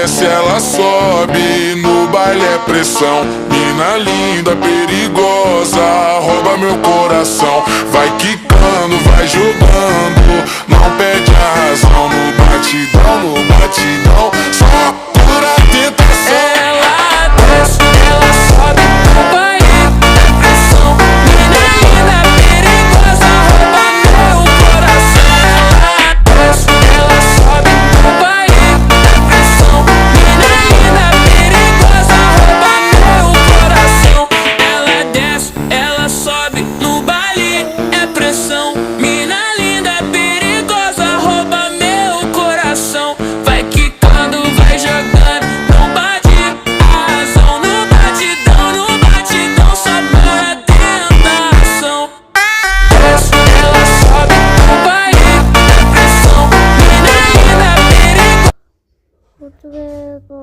desce, ela sobe, no baile é pressão. Mina linda, perigosa, rouba meu coração. Vai quicando, vai jogando, não perde a razão. No batidão, só pura tentação. Ela desce, ela sobe, no baile é pressão. Mina linda, perigosa, rouba meu coração. Ela desce, ela sobe, no baile é pressão. Mina linda, perigosa, rouba meu coração. Ela desce, ela sobe, no baile é pressão. Mina linda, perigosa, rouba meu coração. Vai quicando, vai jogando, não bate a razão. No batidão, só para tentação. Desce, ela sobe, no baile é pressão. Mina linda, perigosa.